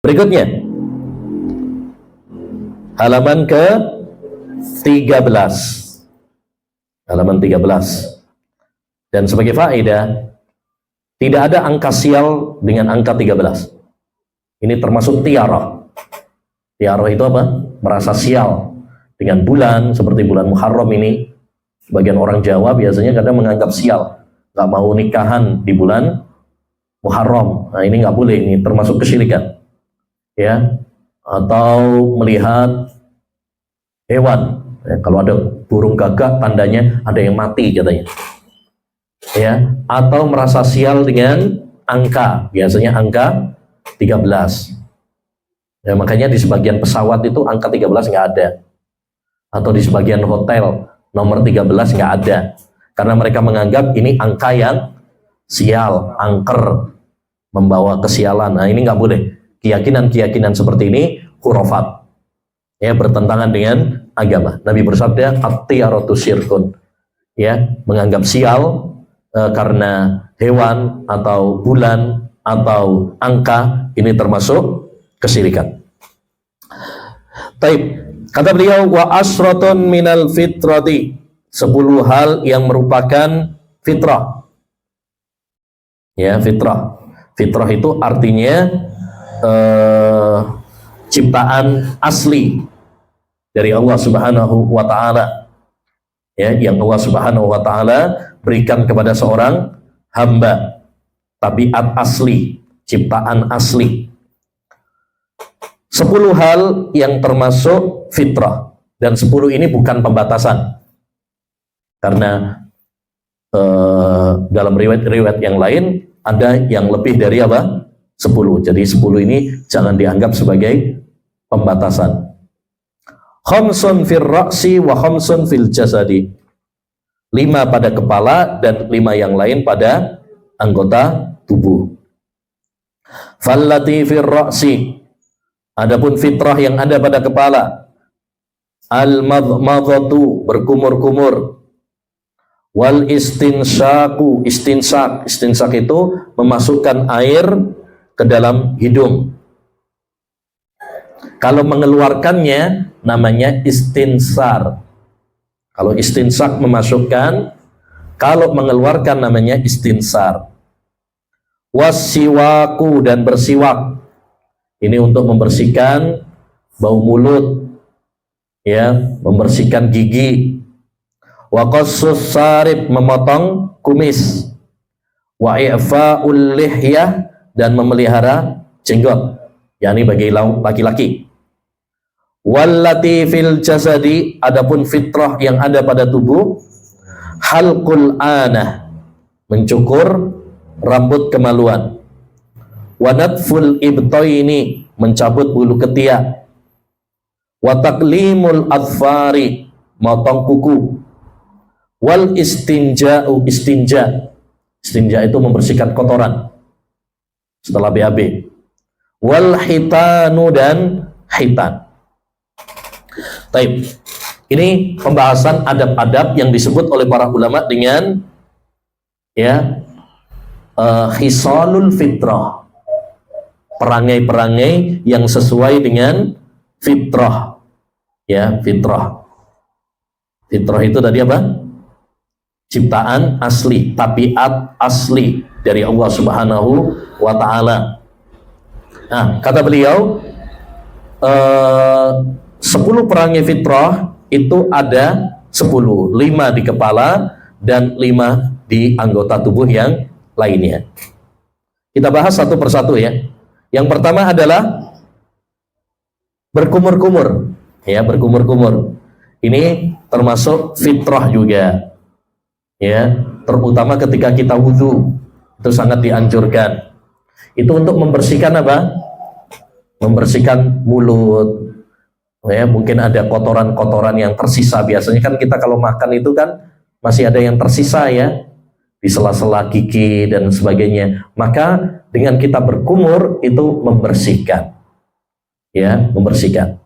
Berikutnya, halaman ke-13. Halaman 13. Dan sebagai faedah, tidak ada angka sial dengan angka 13. Ini termasuk tiarah. Tiarah itu apa? Merasa sial dengan bulan, seperti bulan Muharram ini. Sebagian orang Jawa biasanya kadang menganggap sial, nggak mau nikahan di bulan Muharram. Nah, ini nggak boleh, ini termasuk kesyirikan. Ya, atau melihat hewan. Ya, kalau ada burung gagak, tandanya ada yang mati katanya. Ya, atau merasa sial dengan angka, biasanya angka 13. Ya, makanya di sebagian pesawat itu angka 13 nggak ada. Atau di sebagian hotel nomor 13 nggak ada. Karena mereka menganggap ini angka yang sial, angker, membawa kesialan. Nah, ini nggak boleh. Keyakinan-keyakinan seperti ini khurafat. Ya, bertentangan dengan agama. Nabi bersabda, at-tiyaratu syirkun. Ya, menganggap sial karena hewan atau bulan atau angka, ini termasuk kesyirikan. Taib, kata beliau, wa asratun minal fitrati, 10 hal yang merupakan fitrah. Ya, fitrah. Fitrah itu artinya ciptaan asli dari Allah Subhanahu wa taala. Ya, yang Allah Subhanahu wa taala berikan kepada seorang hamba, tabiat asli, ciptaan asli. 10 hal yang termasuk fitrah, dan 10 ini bukan pembatasan. Karena dalam riwayat-riwayat yang lain ada yang lebih dari apa? 10. Jadi 10 ini jangan dianggap sebagai pembatasan. Khamsun fil ra'si wa khamsun fil jasadi. 5 pada kepala dan 5 yang lain pada anggota tubuh. Fallati fil ra'si, adapun fitrah yang ada pada kepala, al-madmadhatu, berkumur-kumur, wal istinsyaku, istinsak itu memasukkan air ke dalam hidung. Kalau mengeluarkannya namanya istinsar. Kalau istinsak memasukkan, kalau mengeluarkan namanya istinsar. Wasiwaku, dan bersiwak. Ini untuk membersihkan bau mulut, ya, membersihkan gigi. Wa qassus sarib, memotong kumis. Wa i'fa'ul lihyah, dan memelihara jenggot, yakni bagi laki-laki. Wallati fil jasadi, adapun fitrah yang ada pada tubuh, halqul anah, mencukur rambut kemaluan. Wa nadful ibtaini, mencabut bulu ketiak. Wa taqlimul adfari, motong kuku. Wal istinja'u, istinja itu membersihkan kotoran setelah BAB. Wal hitanu, dan hitan. Taib. Ini pembahasan adab-adab yang disebut oleh para ulama dengan ya khisalul fitrah, perangai-perangai yang sesuai dengan fitrah. Ya, fitrah. Fitrah itu tadi apa? Ciptaan asli, tabiat asli dari Allah Subhanahu wa ta'ala. Nah, kata beliau, 10 perangai fitrah itu ada 10, 5 di kepala dan 5 di anggota tubuh yang lainnya. Kita bahas satu persatu ya. Yang pertama adalah berkumur-kumur. Ya, berkumur-kumur. Ini termasuk fitrah juga. Ya, terutama ketika kita wudhu, itu sangat dianjurkan. Itu untuk membersihkan apa? Membersihkan mulut. Ya, mungkin ada kotoran-kotoran yang tersisa. Biasanya kan kita kalau makan itu kan masih ada yang tersisa ya, di sela-sela gigi dan sebagainya. Maka dengan kita berkumur itu membersihkan. Ya, membersihkan.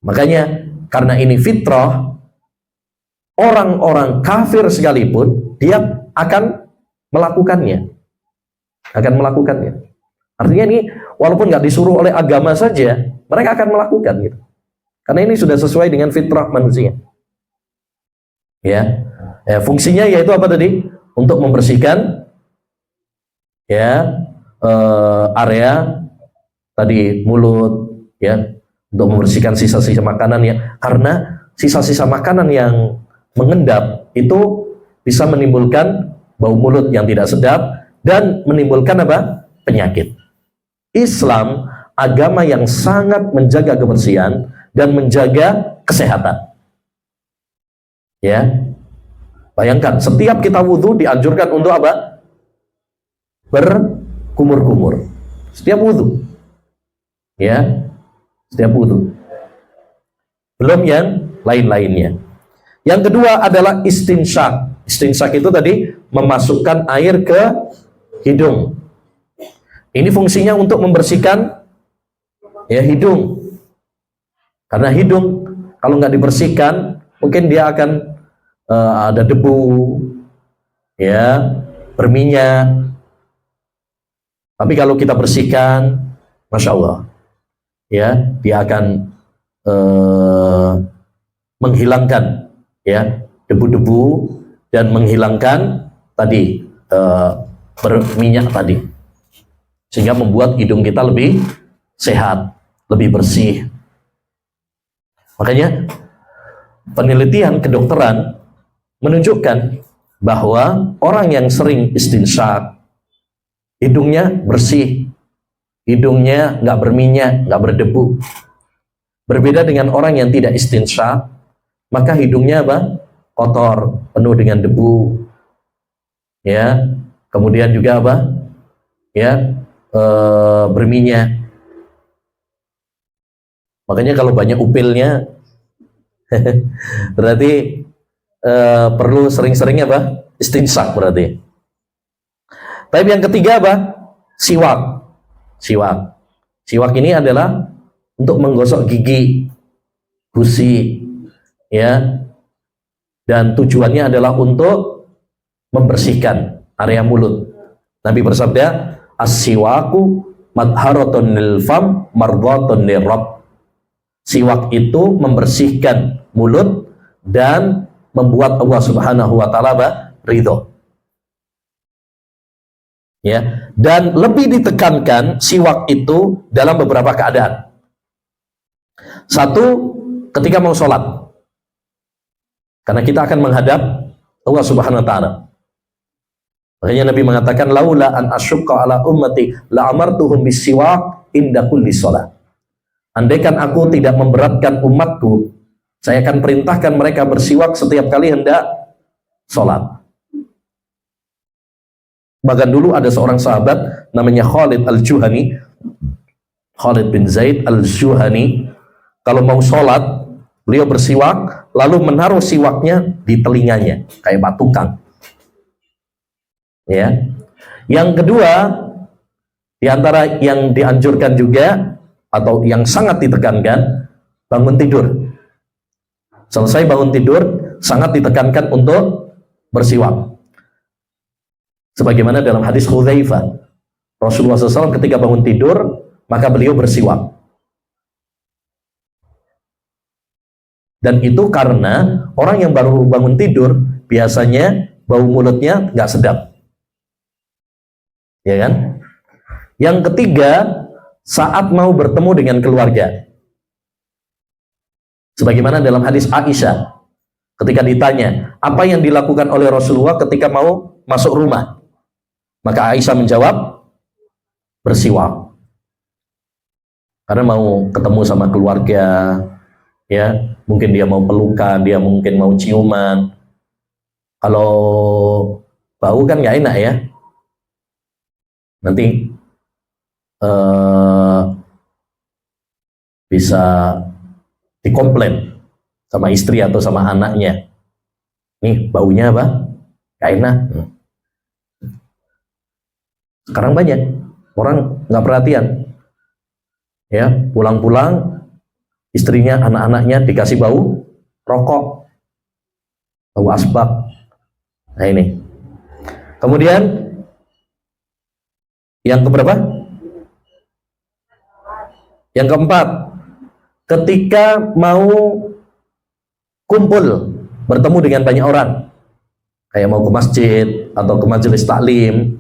Makanya karena ini fitrah, orang-orang kafir sekalipun dia akan melakukannya. Artinya ini walaupun nggak disuruh oleh agama saja, mereka akan melakukan gitu. Karena ini sudah sesuai dengan fitrah manusia. Ya, fungsinya yaitu apa tadi? Untuk membersihkan ya area tadi mulut, ya, untuk membersihkan sisa-sisa makanan ya. Karena sisa-sisa makanan yang mengendap itu bisa menimbulkan bau mulut yang tidak sedap dan menimbulkan apa? Penyakit. Islam agama yang sangat menjaga kebersihan dan menjaga kesehatan. Ya, bayangkan setiap kita wudhu dianjurkan untuk apa? Berkumur-kumur. Setiap wudhu, ya, setiap wudhu. Belum yang lain-lainnya. Yang kedua adalah istinsyak. Istinsyak itu tadi memasukkan air ke hidung. Ini fungsinya untuk membersihkan ya hidung. Karena hidung kalau nggak dibersihkan, mungkin dia akan ada debu, ya, berminyak. Tapi kalau kita bersihkan, masya Allah, ya, dia akan menghilangkan ya debu-debu dan menghilangkan tadi berminyak tadi. Sehingga membuat hidung kita lebih sehat, lebih bersih. Makanya penelitian kedokteran menunjukkan bahwa orang yang sering istinsyak, hidungnya bersih, hidungnya nggak berminyak, nggak berdebu. Berbeda dengan orang yang tidak istinsyak, maka hidungnya apa? Kotor, penuh dengan debu. Ya, kemudian juga apa? Ya, berminyak. Makanya kalau banyak upilnya berarti perlu sering-sering apa? Istinsyak berarti. Tapi yang ketiga apa? Siwak. Siwak. Siwak ini adalah untuk menggosok gigi, gusi, ya. Dan tujuannya adalah untuk membersihkan area mulut. Nabi bersabda, as-siwaku madharatun lil fam mardhatun lirabb. Siwak itu membersihkan mulut dan membuat Allah Subhanahu wa taala ridho. Ya, dan lebih ditekankan siwak itu dalam beberapa keadaan. Satu, ketika mau sholat. Karena kita akan menghadap Allah Subhanahu wa taala. Makanya Nabi mengatakan, laula an asyqa ala ummati la amartuhum bisiwak inda kulli shalah. Andaikan aku tidak memberatkan umatku, saya akan perintahkan mereka bersiwak setiap kali hendak sholat. Bahkan dulu ada seorang sahabat namanya Khalid al-Juhani, Khalid bin Zaid al-Juhani, kalau mau sholat beliau bersiwak lalu menaruh siwaknya di telinganya kayak batukang. Ya. Yang kedua, di antara yang dianjurkan juga atau yang sangat ditekankan, bangun tidur. Selesai bangun tidur, sangat ditekankan untuk bersiwak. Sebagaimana dalam hadis Hudzaifah, Rasulullah SAW ketika bangun tidur, maka beliau bersiwak. Dan itu karena orang yang baru bangun tidur, biasanya bau mulutnya nggak sedap. Ya kan? Yang ketiga, saat mau bertemu dengan keluarga. Sebagaimana dalam hadis Aisyah, ketika ditanya, apa yang dilakukan oleh Rasulullah ketika mau masuk rumah? Maka Aisyah menjawab, bersiwak. Karena mau ketemu sama keluarga, ya, mungkin dia mau pelukan, dia mungkin mau ciuman. Kalau bau kan nggak enak ya. Nanti bisa dikomplain sama istri atau sama anaknya. Nih baunya apa? Gak enak. Sekarang banyak orang nggak perhatian, ya, pulang-pulang istrinya, anak-anaknya dikasih bau rokok, bau asbak. Nah ini. Kemudian yang keberapa? Yang keempat, ketika mau kumpul, bertemu dengan banyak orang, kayak mau ke masjid atau ke majelis taklim,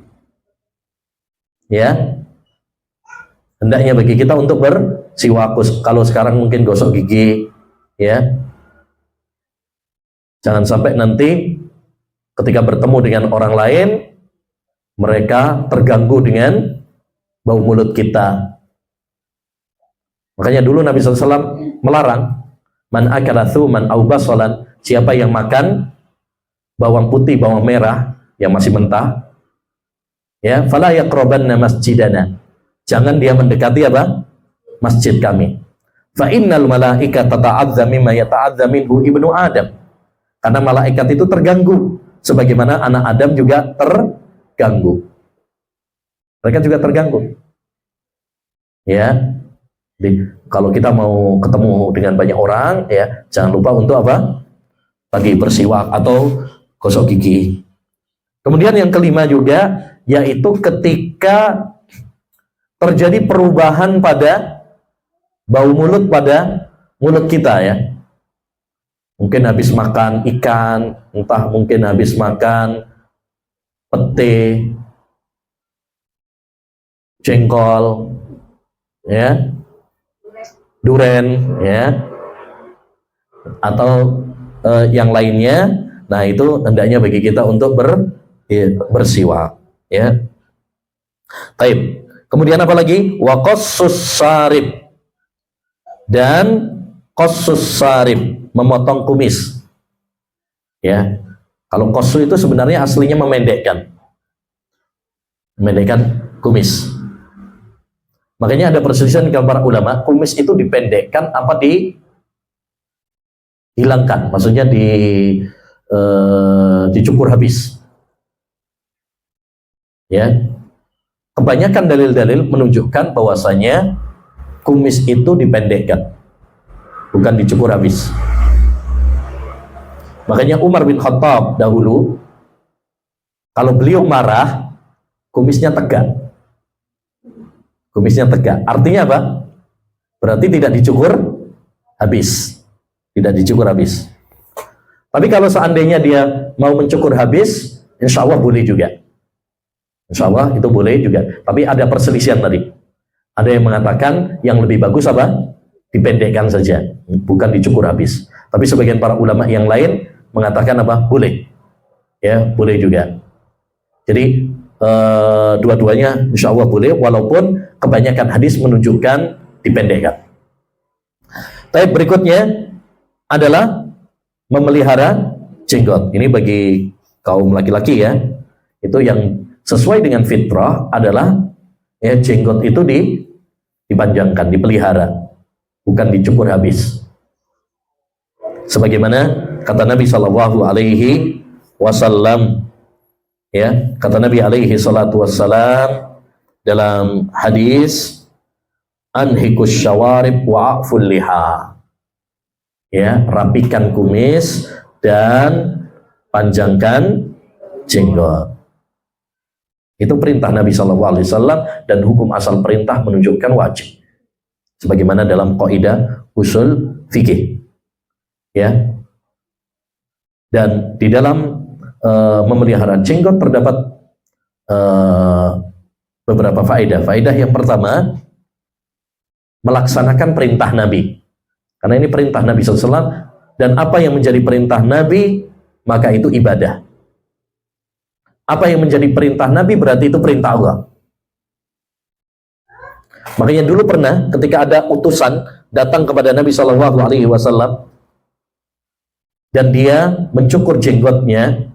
ya, hendaknya bagi kita untuk bersiwak. Kalau sekarang mungkin gosok gigi, ya, jangan sampai nanti ketika bertemu dengan orang lain mereka terganggu dengan bau mulut kita. Makanya dulu Nabi SAW melarang, man akala thuman au basalan, siapa yang makan bawang putih, bawang merah yang masih mentah, ya, fala yaqrabanna masjidana, jangan dia mendekati apa? Masjid kami. Fa innal malaikata tata'adza mimma yata'adza minhu ibnu Adam. Karena malaikat itu terganggu sebagaimana anak Adam juga terganggu. Mereka juga terganggu. Ya. Jadi, kalau kita mau ketemu dengan banyak orang, ya, jangan lupa untuk apa? Tadi bersiwak atau gosok gigi. Kemudian yang kelima juga, yaitu ketika terjadi perubahan pada bau mulut pada mulut kita, ya. Mungkin habis makan ikan, entah mungkin habis makan pete, jengkol, ya, duren, ya, atau yang lainnya. Nah, itu hendaknya bagi kita untuk bersiwak, ya. Taib. Kemudian apa lagi? Wa qassus sarib, dan qassus sarib, memotong kumis, ya. Kalau qassu itu sebenarnya aslinya memendekkan kumis. Makanya ada perselisihan dengan para ulama, kumis itu dipendekkan apa dihilangkan, maksudnya dicukur habis, ya. Kebanyakan dalil-dalil menunjukkan bahwasanya kumis itu dipendekkan, bukan dicukur habis. Makanya Umar bin Khattab dahulu, kalau beliau marah, kumisnya tegak. Kumisnya tegak. Artinya apa? Berarti tidak dicukur habis. Tidak dicukur habis. Tapi kalau seandainya dia mau mencukur habis, insya Allah boleh juga. Insya Allah itu boleh juga. Tapi ada perselisihan tadi. Ada yang mengatakan yang lebih bagus apa? Dipendekkan saja, bukan dicukur habis. Tapi sebagian para ulama yang lain mengatakan apa? Boleh. Ya, boleh juga. Jadi dua-duanya insya Allah boleh, walaupun kebanyakan hadis menunjukkan dipendekkan. Tapi berikutnya adalah memelihara jenggot. Ini bagi kaum laki-laki, ya. Itu yang sesuai dengan fitrah adalah, ya, jenggot itu dipanjangkan, dipelihara, bukan dicukur habis. Sebagaimana kata Nabi Shallallahu Alaihi Wasallam, ya, kata Nabi Alaihi Salatu Wassalam dalam hadis, anhikus syawarib wa'aful liha, ya, rapikan kumis dan panjangkan jenggot. Itu perintah Nabi SAW, dan hukum asal perintah menunjukkan wajib. Sebagaimana dalam kaidah usul fikih, ya. Dan di dalam memelihara jenggot terdapat beberapa faedah. Faedah yang pertama, melaksanakan perintah Nabi. Karena ini perintah Nabi SAW, dan apa yang menjadi perintah Nabi, maka itu ibadah. Apa yang menjadi perintah Nabi berarti itu perintah Allah. Makanya dulu pernah ketika ada utusan datang kepada Nabi SAW dan dia mencukur jenggotnya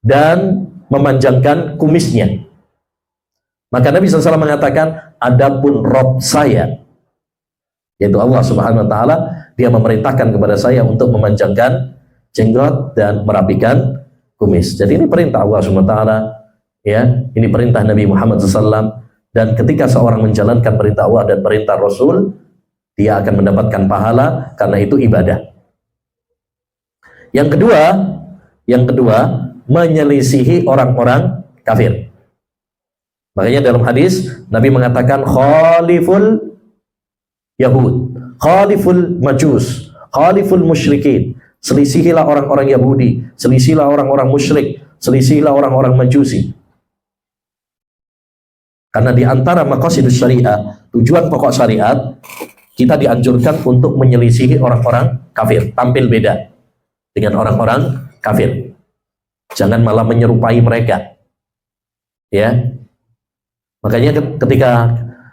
dan memanjangkan kumisnya, maka Nabi SAW mengatakan, adapun Rob saya, yaitu Allah Subhanahu Wa Taala, dia memerintahkan kepada saya untuk memanjangkan jenggot dan merapikan kumis. Jadi ini perintah Allah Subhanahu Wa Taala, ya. Ini perintah Nabi Muhammad SAW, dan ketika seorang menjalankan perintah Allah dan perintah Rasul, dia akan mendapatkan pahala karena itu ibadah. Yang kedua, menyelisihi orang-orang kafir. Makanya dalam hadis Nabi mengatakan, khaliful Yahud, khaliful majus, khaliful musyrikin. Selisihilah orang-orang Yahudi, selisihilah orang-orang musyrik, selisihilah orang-orang Majusi. Karena di antara maqasidus syariah, tujuan pokok syariat, kita dianjurkan untuk menyelisihi orang-orang kafir, tampil beda dengan orang-orang kafir. Jangan malah menyerupai mereka. Ya. Makanya ketika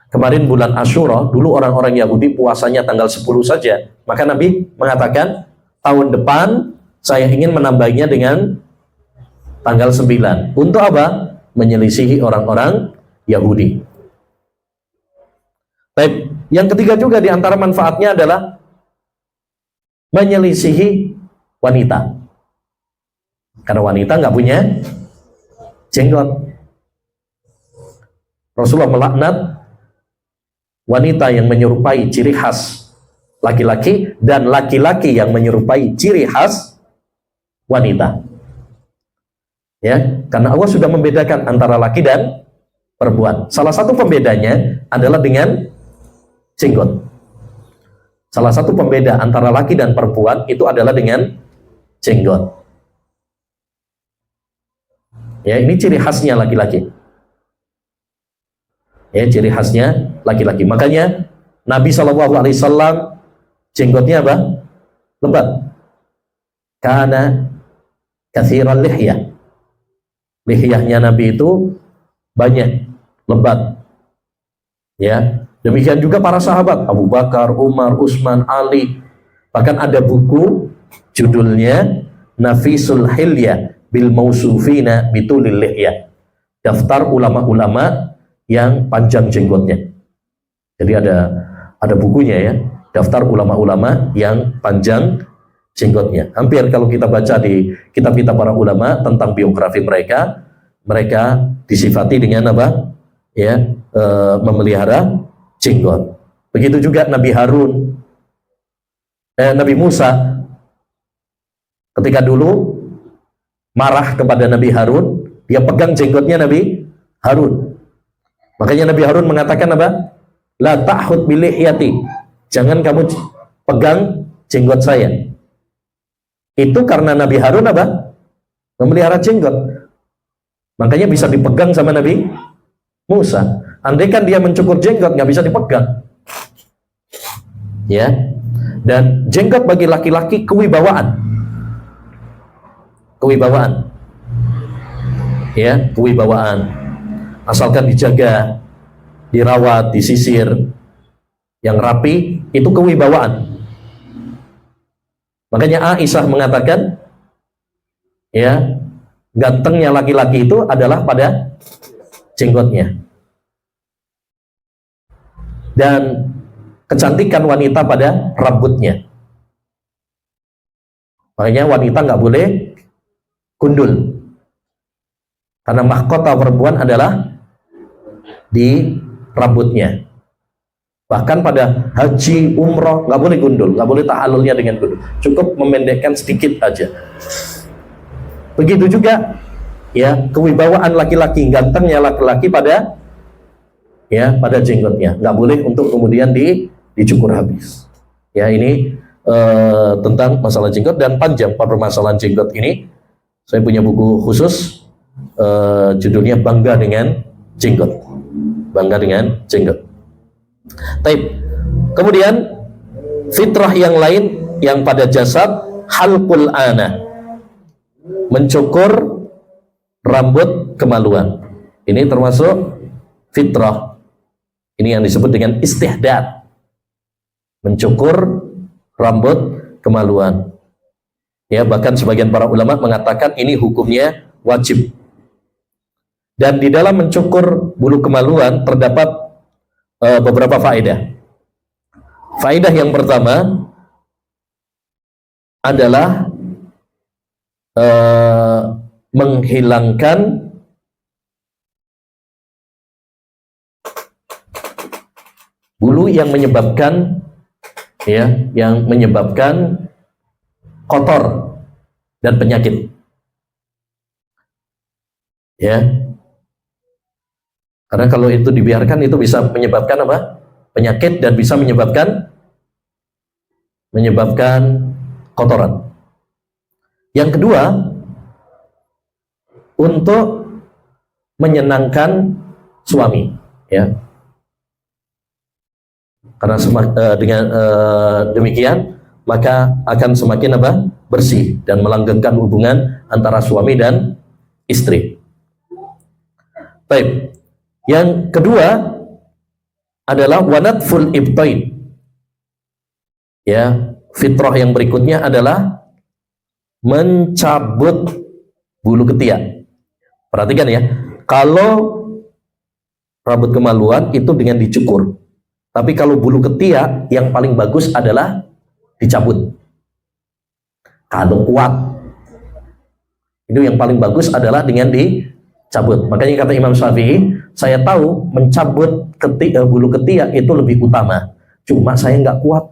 kemarin bulan Asyura, dulu orang-orang Yahudi puasanya tanggal 10 saja. Maka Nabi mengatakan, tahun depan saya ingin menambahnya dengan tanggal 9. Untuk apa? Menyelisihi orang-orang Yahudi. Baik, yang ketiga juga di antara manfaatnya adalah menyelisihi wanita. Karena wanita nggak punya jenggot. Rasulullah melaknat wanita yang menyerupai ciri khas laki-laki dan laki-laki yang menyerupai ciri khas wanita. Ya, karena Allah sudah membedakan antara laki dan perempuan. Salah satu pembedanya adalah dengan jenggot. Salah satu pembeda antara laki dan perempuan itu adalah dengan jenggot. Ya, ini ciri khasnya laki-laki. Ya, ciri khasnya laki-laki. Makanya Nabi SAW jenggotnya apa? Lebat. Karena kathiran lihyah. Lihyahnya Nabi itu banyak, lebat. Ya, demikian juga para sahabat Abu Bakar, Umar, Utsman, Ali. Bahkan ada buku judulnya Nafisul Hilyah bil Mausufina bitulil lihyah. Daftar ulama-ulama yang panjang jenggotnya. Jadi ada bukunya ya, daftar ulama-ulama yang panjang jenggotnya. Hampir kalau kita baca di kitab-kitab para ulama tentang biografi mereka, mereka disifati dengan apa? Ya, memelihara jenggot. Begitu juga Nabi Harun, Nabi Musa, ketika dulu marah kepada Nabi Harun, dia pegang jenggotnya Nabi Harun. Makanya Nabi Harun mengatakan apa? La ta'khud bi lihyati. Jangan kamu pegang jenggot saya. Itu karena Nabi Harun apa? Memelihara jenggot. Makanya bisa dipegang sama Nabi Musa. Andai kan dia mencukur jenggot, nggak bisa dipegang. Ya. Dan jenggot bagi laki-laki kewibawaan. Kewibawaan. Ya, kewibawaan. Asalkan dijaga, dirawat, disisir, yang rapi, itu kewibawaan. Makanya Aisyah mengatakan, ya, gantengnya laki-laki itu adalah pada jenggotnya. Dan kecantikan wanita pada rambutnya. Makanya wanita nggak boleh gundul. Karena mahkota perempuan adalah di rambutnya. Bahkan pada haji, umroh, nggak boleh gundul, nggak boleh ta'alulnya dengan gundul. Cukup memendekkan sedikit aja. Begitu juga, ya, kewibawaan laki-laki, gantengnya laki-laki pada, ya, pada jenggotnya. Nggak boleh untuk kemudian dicukur habis. Ya, ini tentang masalah jenggot, dan panjang permasalahan jenggot ini. Saya punya buku khusus, judulnya Bangga dengan Jenggot. Bangga dengan jenggot. Taib. Kemudian fitrah yang lain yang pada jasad, halqul ana, mencukur rambut kemaluan. Ini termasuk fitrah. Ini yang disebut dengan istihdad, mencukur rambut kemaluan. Ya, bahkan sebagian para ulama mengatakan ini hukumnya wajib. Dan di dalam mencukur bulu kemaluan terdapat beberapa faedah. Faedah yang pertama adalah menghilangkan bulu yang menyebabkan, ya, yang menyebabkan kotor dan penyakit. Ya. Karena kalau itu dibiarkan itu bisa menyebabkan apa? penyakit dan bisa menyebabkan kotoran. Yang kedua, untuk menyenangkan suami, ya. Karena dengan demikian maka akan semakin bersih dan melanggengkan hubungan antara suami dan istri. Baik. Yang kedua adalah wanatful ibtain. Ya, fitrah yang berikutnya adalah mencabut bulu ketiak. Perhatikan ya, kalau rambut kemaluan itu dengan dicukur. Tapi kalau bulu ketiak yang paling bagus adalah dicabut. Kalau kuat, itu yang paling bagus adalah dengan dicabut. Makanya kata Imam Syafi'i, saya tahu mencabut bulu ketiak itu lebih utama. Cuma saya nggak kuat,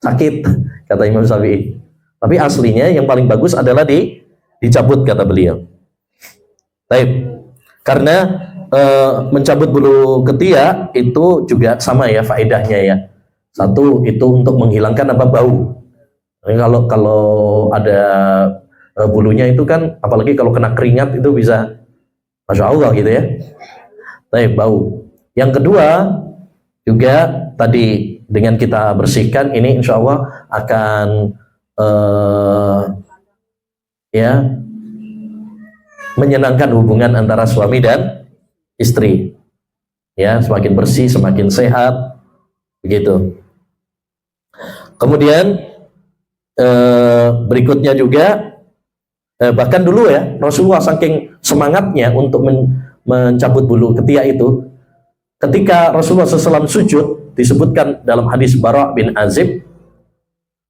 sakit, kata Imam Syafi'i. Tapi aslinya yang paling bagus adalah dicabut, kata beliau. Baik, karena mencabut bulu ketiak itu juga sama ya faedahnya ya. Satu, itu untuk menghilangkan bau. Jadi kalau ada bulunya itu kan, apalagi kalau kena keringat itu bisa, Masya Allah gitu ya. Baik, bau. Yang kedua juga tadi dengan kita bersihkan ini insya Allah akan ya menyenangkan hubungan antara suami dan istri, ya, semakin bersih, semakin sehat, begitu. Kemudian berikutnya juga bahkan dulu ya Rasulullah saking semangatnya untuk mencabut bulu ketiak itu, ketika Rasulullah SAW sujud, disebutkan dalam hadis Bara' bin Azib,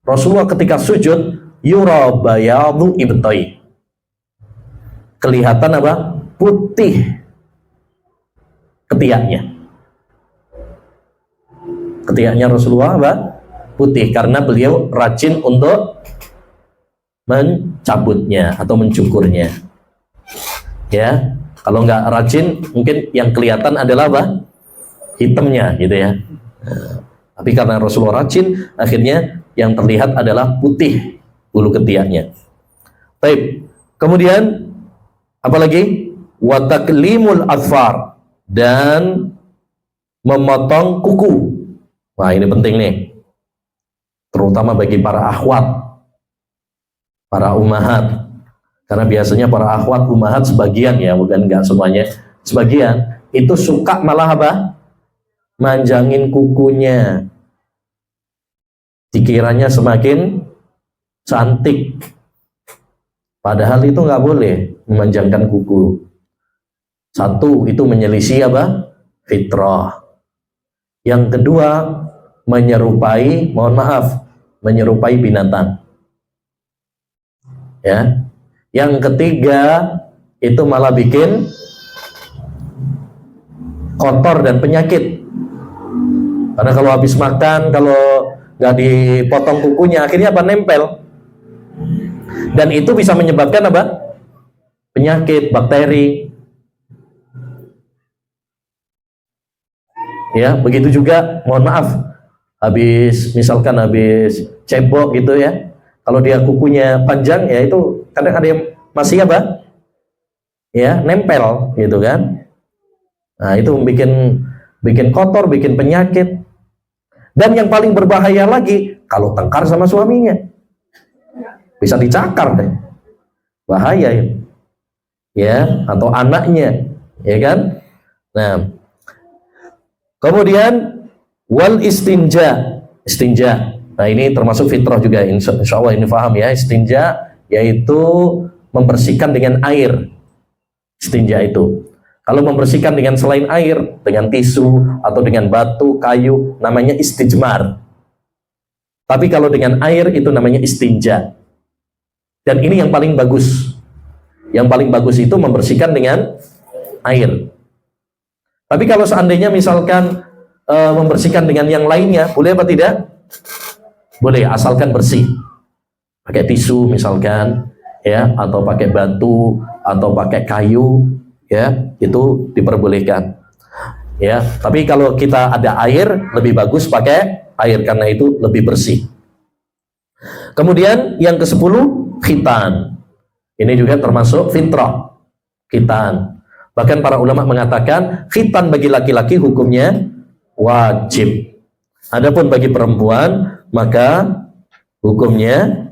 Rasulullah ketika sujud yura bayadu ibtai, kelihatan putih ketiaknya. Ketiaknya Rasulullah putih karena beliau rajin untuk mencabutnya atau mencukurnya. Ya, kalau nggak rajin mungkin yang kelihatan adalah hitamnya gitu ya. Tapi karena Rasulullah rajin, akhirnya yang terlihat adalah putih bulu ketiaknya. Baik. Kemudian apalagi wa taklimul adfar, dan memotong kuku. Wah, ini penting nih, terutama bagi para akhwat, para ummahat, karena biasanya para akhwat ummahat sebagian ya, bukan enggak semuanya, sebagian itu suka malah manjangin kukunya, dikiranya semakin cantik, padahal itu nggak boleh memanjangkan kuku. Satu, itu menyelisih fitrah. Yang kedua, menyerupai, mohon maaf, menyerupai binatang. Ya. Yang ketiga, itu malah bikin kotor dan penyakit. Karena kalau habis makan, kalau nggak dipotong kukunya, akhirnya nempel. Dan itu bisa menyebabkan penyakit, bakteri. Ya, begitu juga, mohon maaf, misalkan habis cebok gitu ya, kalau dia kukunya panjang ya itu kadang ada yang masih ya, nempel gitu kan. Nah, itu bikin kotor, bikin penyakit. Dan yang paling berbahaya lagi, kalau tengkar sama suaminya, bisa dicakar deh, bahaya ya, atau anaknya, ya kan. Nah, kemudian wal istinja. Nah, ini termasuk fitrah juga, insya Allah ini paham ya. Istinja yaitu membersihkan dengan air. Istinja itu, kalau membersihkan dengan selain air, dengan tisu atau dengan batu, kayu, namanya istijmar. Tapi kalau dengan air itu namanya istinja. Dan ini yang paling bagus. Yang paling bagus itu membersihkan dengan air. Tapi kalau seandainya misalkan membersihkan dengan yang lainnya, boleh apa tidak? Boleh, asalkan bersih. Pakai tisu misalkan, ya, atau pakai batu, atau pakai kayu, ya, itu diperbolehkan. Ya, tapi kalau kita ada air, lebih bagus pakai air karena itu lebih bersih. Kemudian yang ke-10, khitan. Ini juga termasuk fitrah, khitan. Bahkan para ulama mengatakan khitan bagi laki-laki hukumnya wajib. Adapun bagi perempuan maka hukumnya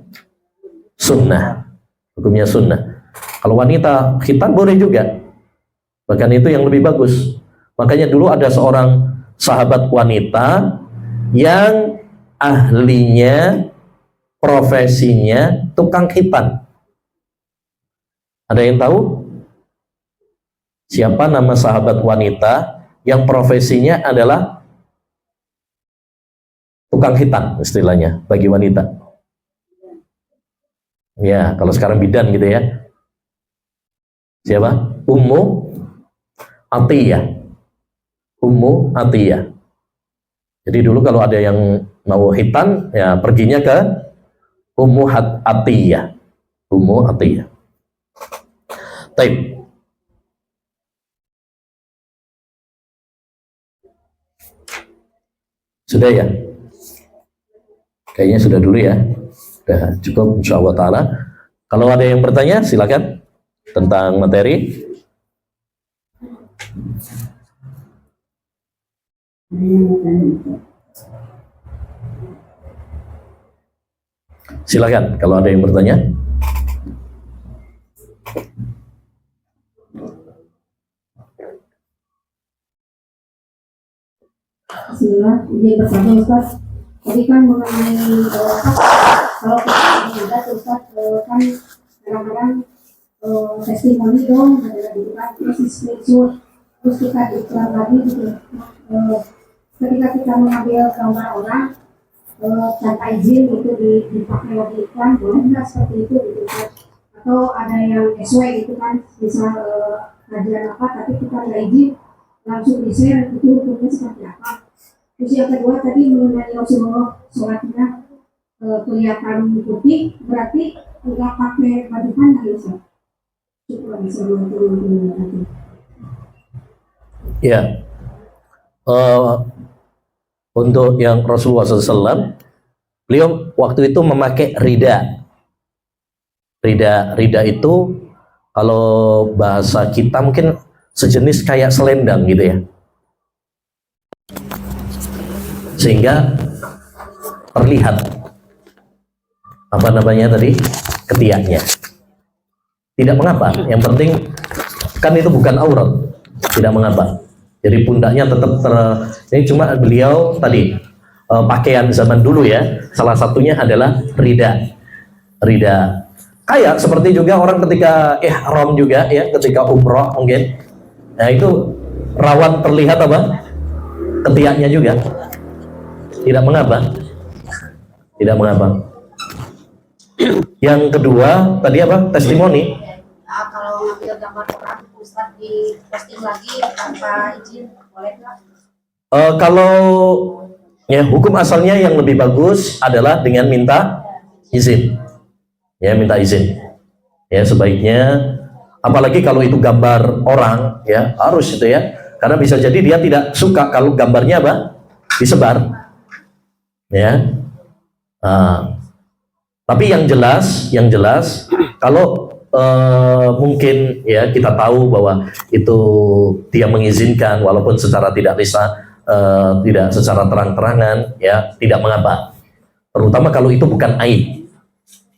sunnah. Hukumnya sunnah. Kalau wanita khitan boleh juga. Bahkan itu yang lebih bagus. Makanya dulu ada seorang sahabat wanita yang ahlinya, profesinya tukang khitan. Ada yang tahu? Siapa nama sahabat wanita yang profesinya adalah tukang khitan istilahnya bagi wanita? Ya, kalau sekarang bidan gitu ya. Siapa? Ummu Atiyah. Ummu Atiyah. Jadi dulu kalau ada yang mau khitan, ya perginya ke Ummu Atiyah. Ummu Atiyah. Taib. Sudah ya? Kayaknya sudah dulu ya. Sudah cukup insyaallah ta'ala. Kalau ada yang bertanya silakan tentang materi. Silakan kalau ada yang bertanya. Bismillah, izin bertanya Ustaz. Tadi kan mengenai kalau kita tidak Ustaz kan kadang-kadang testimoni dong ada di depan terus di screenshot terus kita iklan lagi gitu. Ketika kita mengambil gambar orang tanpa izin itu dipakai lagi iklan, boleh nggak seperti itu gitu kan? Atau ada yang sesuai gitu kan, misal kajian apa tapi kita nggak izin langsung di-share, itu hukumnya seperti apa? Terus yang kedua tadi mengenai Rasulullah sholatnya kelihatan putih, berarti nggak pakai baju panjang ya Ustaz? Ya, untuk yang Rasulullah SAW, beliau waktu itu memakai rida. Rida itu kalau bahasa kita mungkin sejenis kayak selendang gitu ya, sehingga terlihat apa namanya tadi, ketiaknya. Tidak mengapa, yang penting kan itu bukan aurat, tidak mengapa. Jadi pundaknya tetap ini cuma beliau tadi pakaian zaman dulu ya, salah satunya adalah rida. Rida kayak seperti juga orang ketika ihram juga ya, ketika umroh mungkin. Nah itu rawan terlihat apa? Ketiaknya juga. Tidak mengapa. Tidak mengapa. Yang kedua tadi apa? Testimoni. Nah, kalau ngambil gambar orang Ustaz di posting lagi tanpa izin, boleh nggak? Kalau ya hukum asalnya yang lebih bagus adalah dengan minta izin. Ya, minta izin. Ya, sebaiknya apalagi kalau itu gambar orang ya, harus itu ya. Karena bisa jadi dia tidak suka kalau gambarnya apa? Disebar. Ya. Tapi yang jelas kalau mungkin ya kita tahu bahwa itu dia mengizinkan walaupun secara tidak tidak secara terang-terangan ya, tidak mengapa. Terutama kalau itu bukan aib.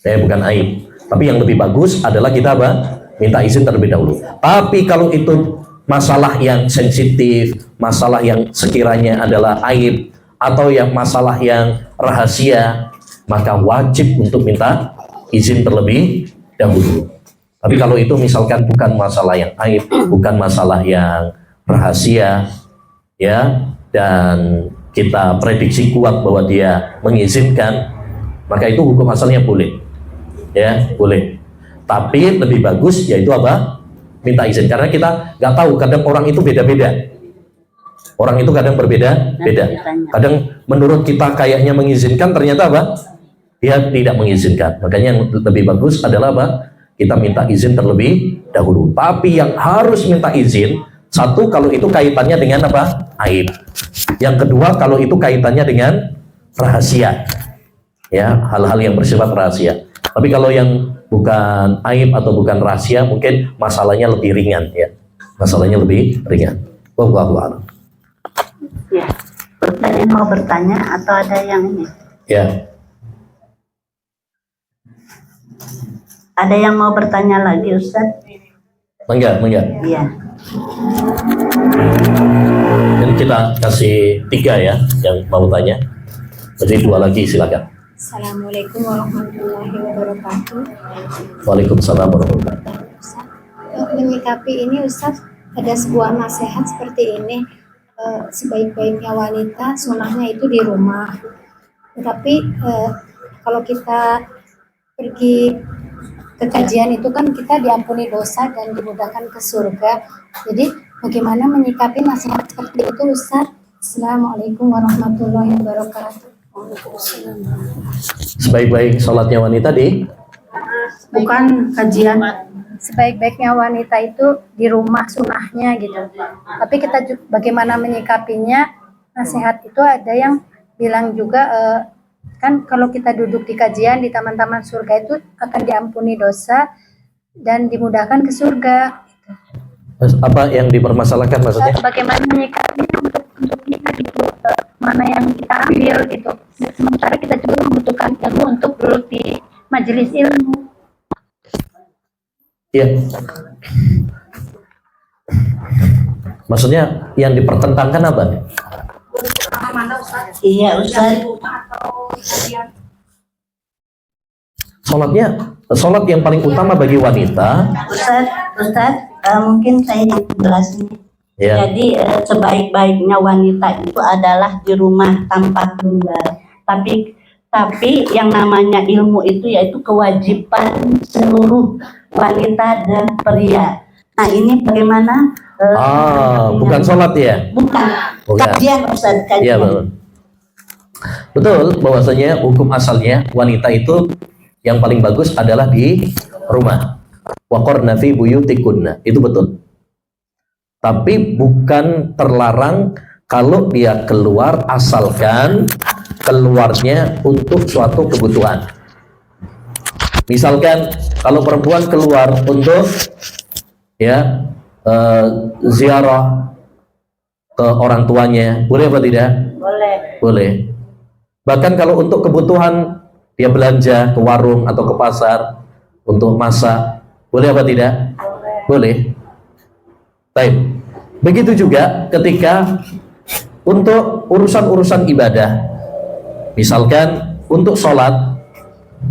Bukan aib. Tapi yang lebih bagus adalah kita apa? Minta izin terlebih dahulu. Tapi kalau itu masalah yang sensitif, masalah yang sekiranya adalah aib, atau yang masalah yang rahasia, maka wajib untuk minta izin terlebih dahulu. Tapi kalau itu misalkan bukan masalah yang aib, bukan masalah yang rahasia, ya, dan kita prediksi kuat bahwa dia mengizinkan, maka itu hukum asalnya boleh, ya, boleh. Tapi lebih bagus yaitu apa? Minta izin, karena kita nggak tahu, kadang orang itu beda-beda. Orang itu kadang berbeda-beda. Kadang menurut kita kayaknya mengizinkan, ternyata apa? Dia tidak mengizinkan. Makanya yang lebih bagus adalah apa? Kita minta izin terlebih dahulu. Tapi yang harus minta izin Satu, kalau itu kaitannya dengan apa? Aib. Yang kedua, kalau itu kaitannya dengan rahasia. Ya, hal-hal yang bersifat rahasia. Tapi kalau yang bukan aib atau bukan rahasia, mungkin masalahnya lebih ringan ya. Masalahnya lebih ringan. Wallahu a'lam. Ya, ada yang mau bertanya atau ada yang ini? Ya. Ada yang mau bertanya lagi, Ustaz? Enggak. Iya. Jadi kita kasih 3 ya yang mau tanya. Jadi 2 lagi, silakan. Assalamualaikum warahmatullahi wabarakatuh. Waalaikumsalam warahmatullahi wabarakatuh. Ustaz, menyikapi ini Ustaz, ada sebuah nasihat seperti ini, sebaik-baiknya wanita sunahnya itu di rumah. Tetapi kalau kita pergi ke kajian itu kan kita diampuni dosa dan dimudahkan ke surga. Jadi bagaimana menyikapi nasihat seperti itu Ustaz? Assalamualaikum warahmatullahi wabarakatuh. Sebaik-baik sholatnya wanita di Bukan kajian. Sebaik-baiknya wanita itu di rumah sunahnya gitu. Tapi kita bagaimana menyikapinya, nasihat itu ada yang bilang juga kan kalau kita duduk di kajian di taman-taman surga itu akan diampuni dosa dan dimudahkan ke surga. apa yang dipermasalahkan maksudnya? Bagaimana menyikapinya untuk kita gitu, mana yang kita ambil gitu. Sementara kita juga membutuhkan ilmu untuk duduk di majelis ilmu. Iya. Maksudnya yang dipertentangkan apa? Iya, Ustaz. Sholat yang paling utama bagi wanita. Ustaz, mungkin saya jelasin. Ya. Jadi sebaik-baiknya wanita itu adalah di rumah tanpa tunda. Tapi yang namanya ilmu itu yaitu kewajiban seluruh wanita dan pria. Nah ini bagaimana? Bukan sholat ya? Bukan. Kajian Ustaz, kajian. Iya betul. Betul bahwasanya hukum asalnya wanita itu yang paling bagus adalah di rumah. Waqarna fi buyutikunna. Itu betul. Tapi bukan terlarang kalau dia keluar asalkan keluarnya untuk suatu kebutuhan. Misalkan kalau perempuan keluar untuk ya ziarah ke orang tuanya, boleh apa tidak? Boleh. Boleh. Bahkan kalau untuk kebutuhan dia belanja ke warung atau ke pasar untuk masak, boleh apa tidak? Boleh. Baik. Begitu juga ketika untuk urusan-urusan ibadah, misalkan untuk sholat,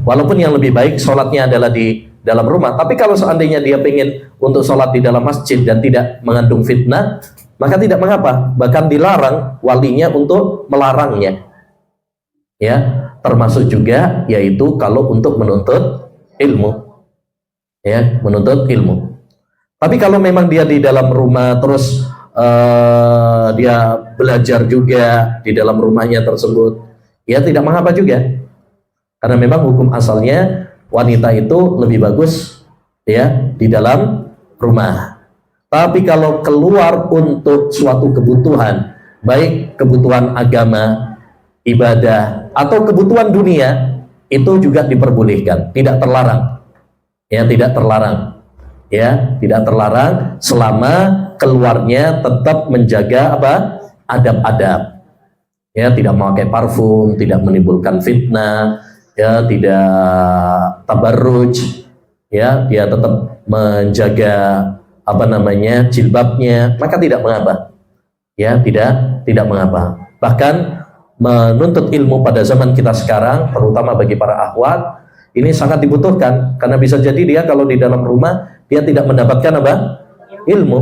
walaupun yang lebih baik sholatnya adalah di dalam rumah, tapi kalau seandainya dia pengen untuk sholat di dalam masjid dan tidak mengandung fitnah, maka tidak mengapa, bahkan dilarang walinya untuk melarangnya. Ya, termasuk juga yaitu kalau untuk menuntut ilmu, ya, menuntut ilmu. Tapi kalau memang dia di dalam rumah terus dia belajar juga di dalam rumahnya tersebut, ya tidak mengapa juga, karena memang hukum asalnya wanita itu lebih bagus ya di dalam rumah. Tapi kalau keluar untuk suatu kebutuhan, baik kebutuhan agama, ibadah, atau kebutuhan dunia, itu juga diperbolehkan, tidak terlarang. Ya, tidak terlarang. Ya, tidak terlarang selama keluarnya tetap menjaga apa? Adab-adab. Ya, tidak memakai parfum, tidak menimbulkan fitnah, ya, tidak tabarruj. Ya, dia tetap menjaga apa namanya? Jilbabnya, maka tidak mengapa. Ya, tidak mengapa. Bahkan menuntut ilmu pada zaman kita sekarang, terutama bagi para akhwat, ini sangat dibutuhkan, karena bisa jadi dia kalau di dalam rumah dia tidak mendapatkan apa? Ilmu.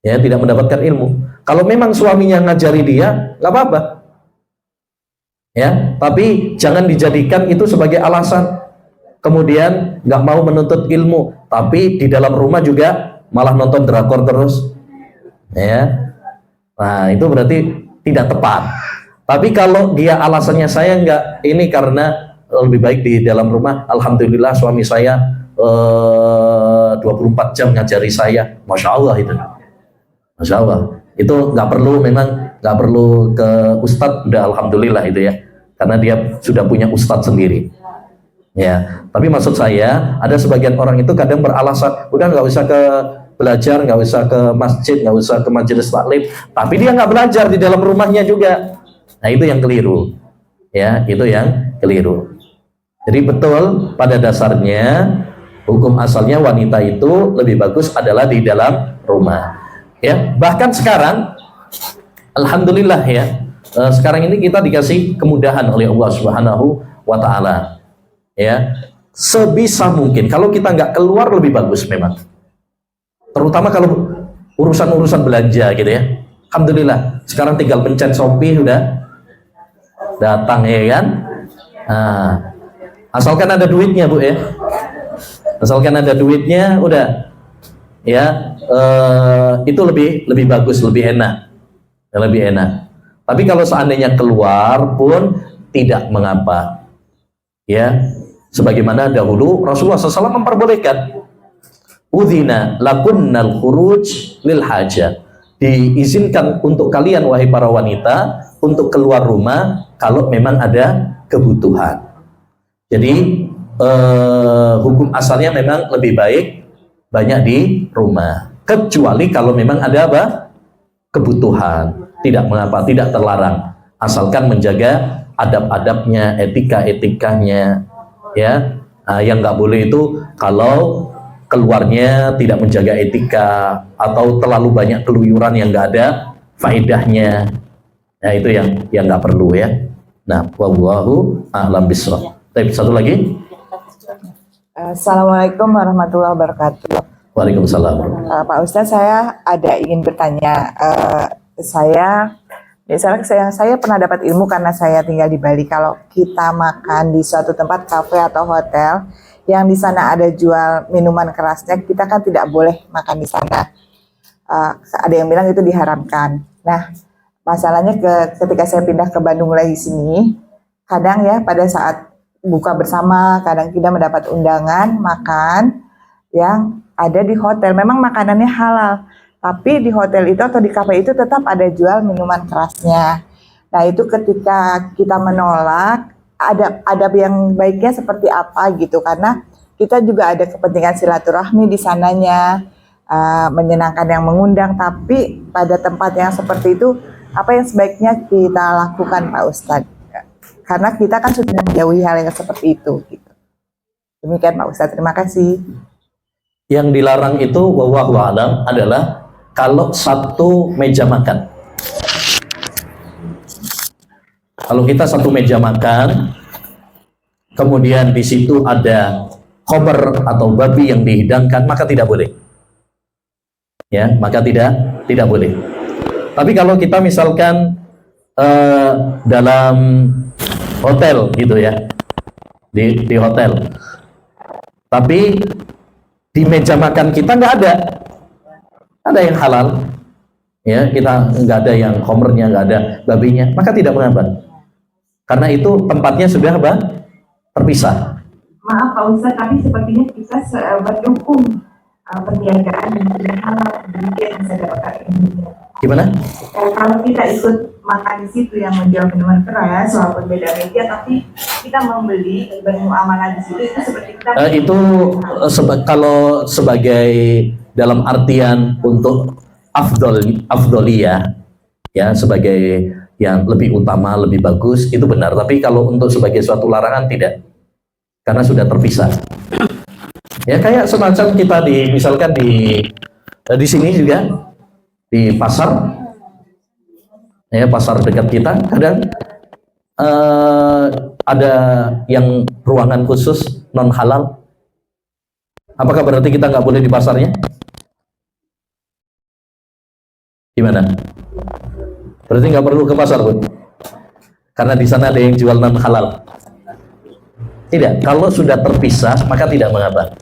Ya, tidak mendapatkan ilmu. Kalau memang suaminya ngajari dia, nggak apa-apa. Ya, tapi jangan dijadikan itu sebagai alasan. Kemudian nggak mau menuntut ilmu, tapi di dalam rumah juga malah nonton drakor terus. Ya, nah itu berarti tidak tepat. Tapi kalau dia alasannya saya nggak ini karena lebih baik di dalam rumah, alhamdulillah suami saya 24 jam ngajari saya, masya Allah itu. Masya Allah. Itu nggak perlu, memang nggak perlu ke ustadz, udah alhamdulillah itu ya, karena dia sudah punya ustadz sendiri. Ya, tapi maksud saya ada sebagian orang itu kadang beralasan, udah nggak usah ke belajar, nggak usah ke masjid, nggak usah ke majelis taklim, tapi dia nggak belajar di dalam rumahnya juga. Nah itu yang keliru, ya itu yang keliru. Jadi betul pada dasarnya hukum asalnya wanita itu lebih bagus adalah di dalam rumah. Ya, bahkan sekarang, alhamdulillah ya, sekarang ini kita dikasih kemudahan oleh Allah Subhanahu wa Ta'ala. Ya, sebisa mungkin kalau kita nggak keluar lebih bagus memang, terutama kalau urusan-urusan belanja gitu ya. Alhamdulillah sekarang tinggal pencet Shopee udah datang ya kan. Nah, asalkan ada duitnya Bu ya, asalkan ada duitnya udah ya, itu lebih bagus, lebih enak, lebih enak. Tapi kalau seandainya keluar pun tidak mengapa ya. Sebagaimana dahulu Rasulullah SAW memperbolehkan, udzina lakunnal khuruj lil hajah, diizinkan untuk kalian wahai para wanita untuk keluar rumah kalau memang ada kebutuhan. Jadi hukum asalnya memang lebih baik banyak di rumah, kecuali kalau memang ada apa? Kebutuhan, tidak mengapa, tidak terlarang, asalkan menjaga adab-adabnya, etika-etikanya. Ya, yang nggak boleh itu kalau keluarnya tidak menjaga etika atau terlalu banyak keluyuran yang nggak ada faedahnya. Nah itu yang nggak perlu ya. Nah, wallahu a'lam bishawab. Tapi satu lagi. Assalamualaikum warahmatullahi wabarakatuh. Waalaikumsalam. Pak Ustadz, saya ingin bertanya. Misalnya saya pernah dapat ilmu karena saya tinggal di Bali. Kalau kita makan di suatu tempat kafe atau hotel yang di sana ada jual minuman kerasnya, kita kan tidak boleh makan di sana. Ada yang bilang itu diharamkan. Nah, masalahnya ketika saya pindah ke Bandung lagi sini, kadang ya pada saat buka bersama, kadang kita mendapat undangan makan yang ada di hotel. Memang makanannya halal, tapi di hotel itu atau di kafe itu tetap ada jual minuman kerasnya. Nah itu ketika kita menolak, adab yang baiknya seperti apa gitu, karena kita juga ada kepentingan silaturahmi di sananya, menyenangkan yang mengundang. Tapi pada tempat yang seperti itu, apa yang sebaiknya kita lakukan Pak Ustadz? Karena kita kan sudah menjauhi hal yang seperti itu gitu. Demikian Pak Ustadz, terima kasih. Yang dilarang itu wallahu a'lam adalah kalau satu meja makan. Kalau kita satu meja makan, kemudian di situ ada khomer atau babi yang dihidangkan, maka tidak boleh. Ya, maka tidak boleh. Tapi kalau kita misalkan dalam hotel gitu ya, di hotel, tapi di meja makan kita nggak ada yang halal, ya kita nggak ada yang khomernya, nggak ada babinya, maka tidak mengapa, karena itu tempatnya sudah apa? Terpisah. Maaf Pak Ustadz, tapi sepertinya kita mendukung perniagaan yang tidak halal, demikian bisa dapatkan ilmunya. Gimana? Kalau kita ikut makan di situ yang menjual minuman keras, walaupun beda media, tapi kita membeli bermuamalah di situ, itu seperti kita. Kalau sebagai dalam artian untuk afdoliyah, ya sebagai yang lebih utama, lebih bagus, itu benar. Tapi kalau untuk sebagai suatu larangan tidak, karena sudah terpisah. Ya kayak semacam kita misalkan di sini juga di pasar, ya pasar dekat kita kadang ada yang ruangan khusus non halal. Apakah berarti kita nggak boleh di pasarnya? Gimana? Berarti nggak perlu ke pasar, Bu? Karena di sana ada yang jual non halal. Tidak. Kalau sudah terpisah maka tidak mengapa.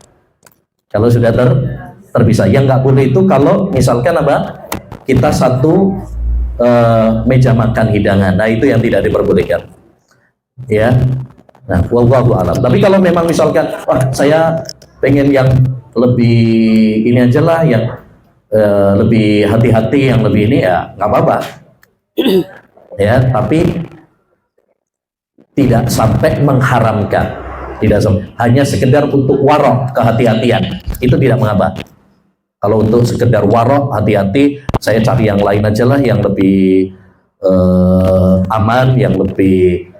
Kalau sudah terpisah, yang nggak boleh itu kalau misalkan apa? Kita satu meja makan hidangan. Nah itu yang tidak diperbolehkan. Ya. Nah, wallahu a'lam. Tapi kalau memang misalkan, wah saya pengen yang lebih ini aja lah, yang lebih hati-hati, yang lebih ini ya nggak apa-apa. Ya, tapi tidak sampai mengharamkan, tidak sampai, hanya sekedar untuk warok, kehati-hatian, itu tidak mengapa. Kalau untuk sekedar warok, hati-hati, saya cari yang lain aja lah, yang lebih aman, yang lebih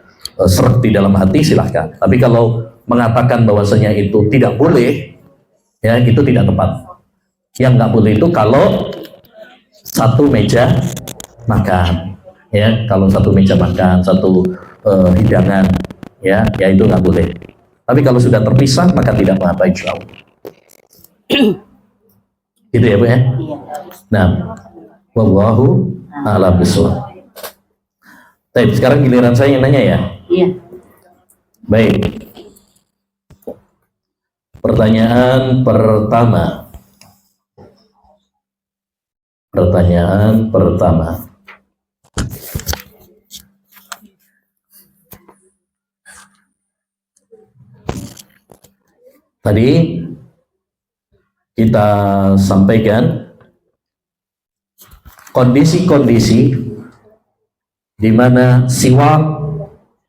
seret di dalam hati, silahkan. Tapi kalau mengatakan bahwasanya itu tidak boleh, ya itu tidak tepat. Yang nggak boleh itu kalau satu meja makan, ya kalau satu meja makan, satu hidangan, ya itu nggak boleh. Tapi kalau sudah terpisah maka tidak mengapa, insya Allah. Gitu ya Bu ya. Iya. Nah, wallahu a'lam bishawab. Baik, sekarang giliran saya yang nanya ya. Iya. Baik. Pertanyaan pertama. Pertanyaan pertama. Tadi kita sampaikan kondisi-kondisi di mana siwak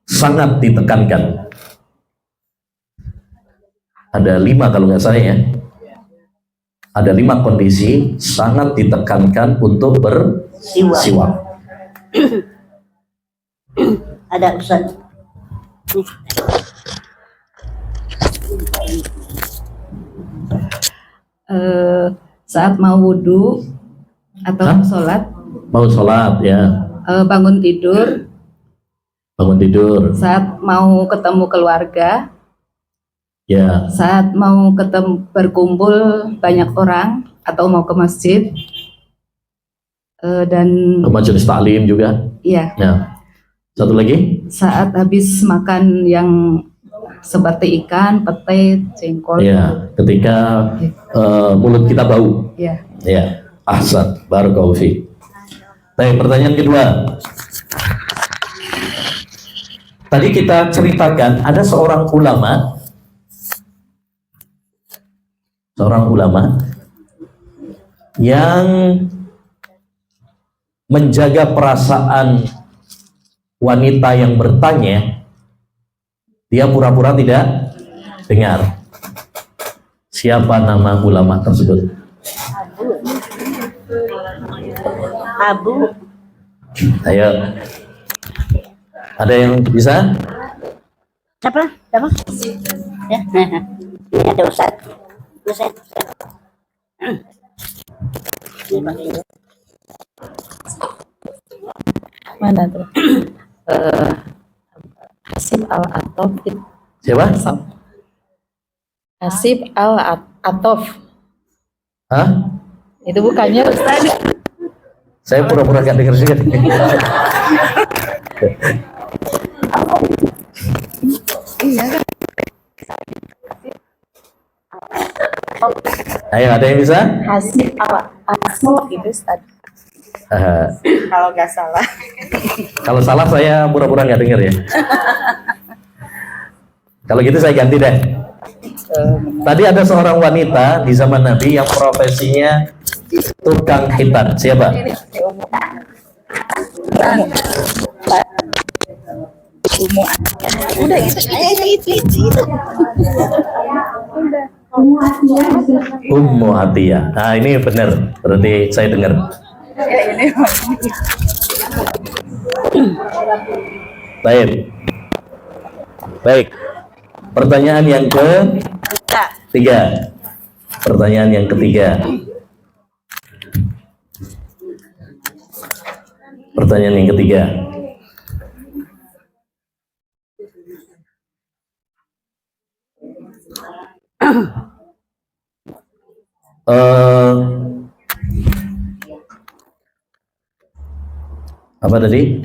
sangat ditekankan. Ada 5 kalau nggak salah ya. Ada 5 kondisi sangat ditekankan untuk bersiwak. Ada Ustaz. Saat mau wudhu atau Hah? sholat, Mau sholat ya, bangun tidur, bangun tidur saat mau ketemu keluarga, ya, saat mau berkumpul banyak orang atau mau ke masjid, dan ke majelis taklim juga. ya Ya. Satu lagi saat habis makan yang seperti ikan, pete, jengkol, ya, ketika mulut kita bau. ya. Ya, ahsan, barakallahu fiik. Baik, pertanyaan kedua. Tadi kita ceritakan ada seorang ulama yang menjaga perasaan wanita yang bertanya, dia pura-pura tidak dengar. Siapa nama ulama tersebut? Abu. Ayo, ada yang bisa? Siapa? Siapa? Ya. Ini ada Ustaz. Ustaz. Mana tuh? Hasib al-Atof. Siapa? Hasib al-Atof. Hah? Itu bukannya Ustaz. Saya pura-pura gak dengar juga. Ayo, ada yang bisa? Hasib al-Atof itu Ustaz. Kalau nggak salah. Kalau salah saya pura-pura nggak dengar ya. Kalau gitu saya ganti deh. Tadi ada seorang wanita di zaman Nabi yang profesinya tukang hitan. Siapa? Udah itu. Ummu Atiyah Ustaz. Ummu Atiyah. Nah ini benar, berarti saya dengar. Baik. Baik. Pertanyaan yang ketiga. Pertanyaan yang ketiga. Pertanyaan yang ketiga. Apa tadi?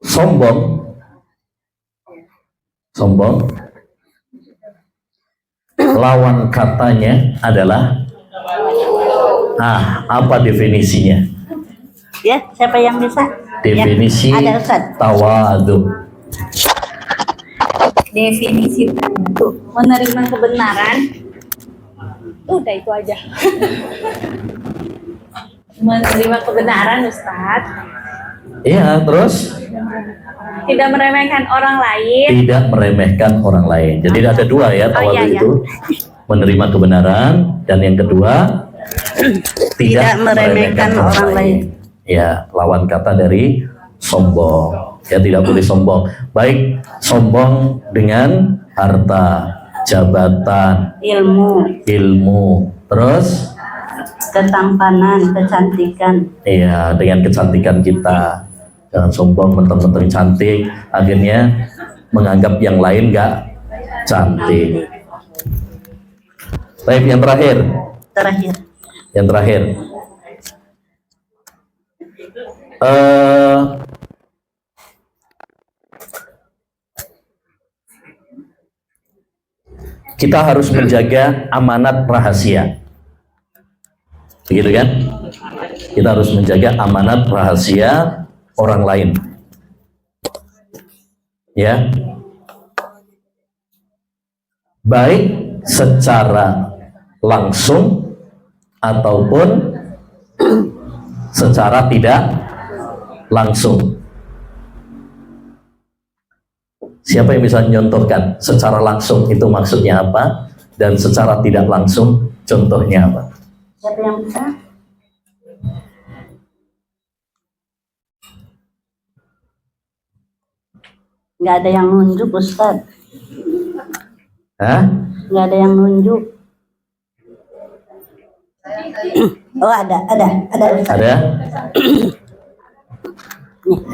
Sombong. Lawan katanya adalah apa definisinya? Ya, siapa yang bisa? Definisi ada Ustaz. tawadu. Definisi itu menerima kebenaran. Udah itu aja. Menerima kebenaran, Ustadz. Iya, terus Tidak meremehkan orang lain. tidak meremehkan orang lain. Jadi ada dua ya tawadu iya, iya. itu. Menerima kebenaran, dan yang kedua tidak meremehkan orang lain. Ya, lawan kata dari sombong. Ya, tidak boleh sombong. Baik sombong dengan harta, jabatan, ilmu, terus Ketampanan, kecantikan. iya dengan kecantikan kita. Jangan sombong mentang-mentang cantik, akhirnya menganggap yang lain nggak cantik. Baik, yang terakhir. Yang terakhir. Kita harus menjaga amanat rahasia. Begitu kan? Kita harus menjaga amanat rahasia orang lain. Ya. Baik secara langsung ataupun secara tidak langsung. Siapa yang bisa menyontohkan secara langsung itu maksudnya apa, dan secara tidak langsung contohnya apa? Siapa yang bisa? Nggak ada yang nunjuk, Ustaz. Hah? Nggak ada yang nunjuk. Oh, ada Ustaz. Ada?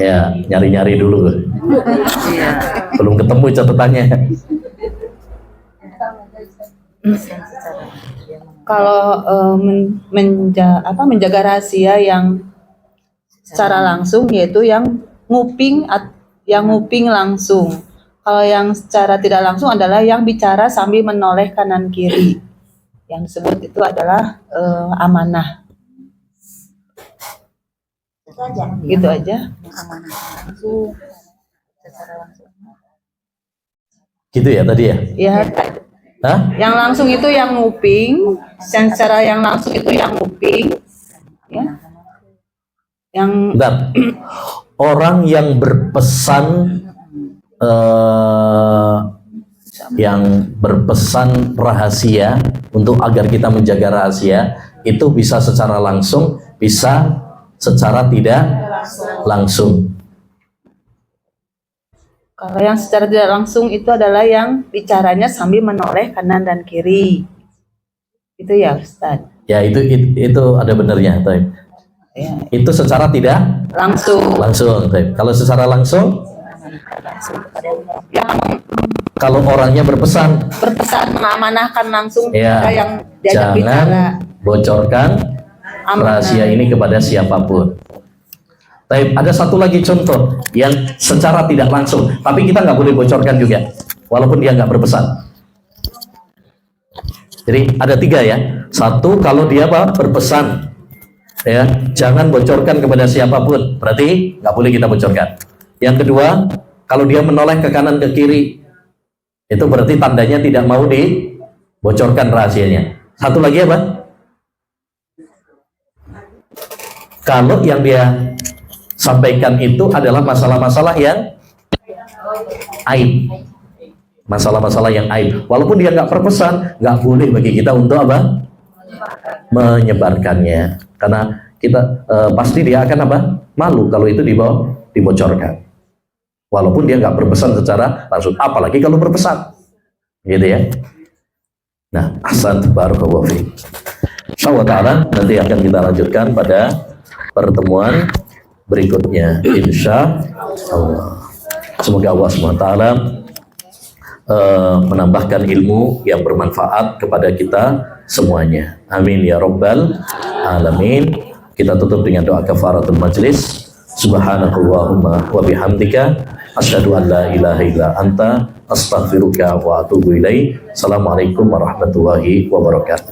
Ya, nyari-nyari dulu. Belum ketemu catatannya. Kalau menjaga rahasia yang secara langsung, yaitu yang nguping langsung. Kalau yang secara tidak langsung adalah yang bicara sambil menoleh kanan kiri. Yang disebut itu adalah amanah. Gitu aja. Gitu ya tadi ya? Ya, Hah? yang langsung itu yang nguping, yang secara yang langsung itu yang nguping, ya. Yang Bentar. Orang yang berpesan rahasia untuk agar kita menjaga rahasia itu bisa secara langsung, bisa secara tidak langsung. kalau yang secara tidak langsung itu adalah yang bicaranya sambil menoleh kanan dan kiri. Itu ya, Ustaz. Ya, itu ada benernya, Taib. Ya. Itu secara tidak Langsung. Taib. Kalau secara langsung, Yang kalau orangnya berpesan, mengamanahkan langsung ya, kepada yang diajak bicara. jangan bocorkan Amanah. rahasia ini kepada siapapun. Taib, ada satu lagi contoh yang secara tidak langsung, tapi kita nggak boleh bocorkan juga, walaupun dia nggak berpesan. Jadi ada 3 ya. Satu, kalau dia berpesan, ya, jangan bocorkan kepada siapapun, berarti nggak boleh kita bocorkan. Yang kedua, kalau dia menoleh ke kanan ke kiri, itu berarti tandanya tidak mau dibocorkan rahasianya. Satu lagi apa? Kalau yang dia sampaikan itu adalah masalah-masalah yang aib, masalah-masalah yang aib, walaupun dia nggak berpesan, nggak boleh bagi kita untuk apa? Menyebarkannya, karena kita pasti dia akan apa? Malu kalau itu dibocorkan, walaupun dia nggak berpesan secara langsung, apalagi kalau berpesan, gitu ya. Nah, ahsan, barakallahu fiik. Insyaallah ta'ala nanti akan kita lanjutkan pada pertemuan berikutnya, insya Allah. Semoga Allah SWT menambahkan ilmu yang bermanfaat kepada kita semuanya. Amin ya rabbal alamin. Kita tutup dengan doa kafaratul majlis. Subhanakallahumma wa bihamdika asyhadu an la ilaha illa anta astaghfiruka wa atubu ilaik. Assalamualaikum warahmatullahi wabarakatuh.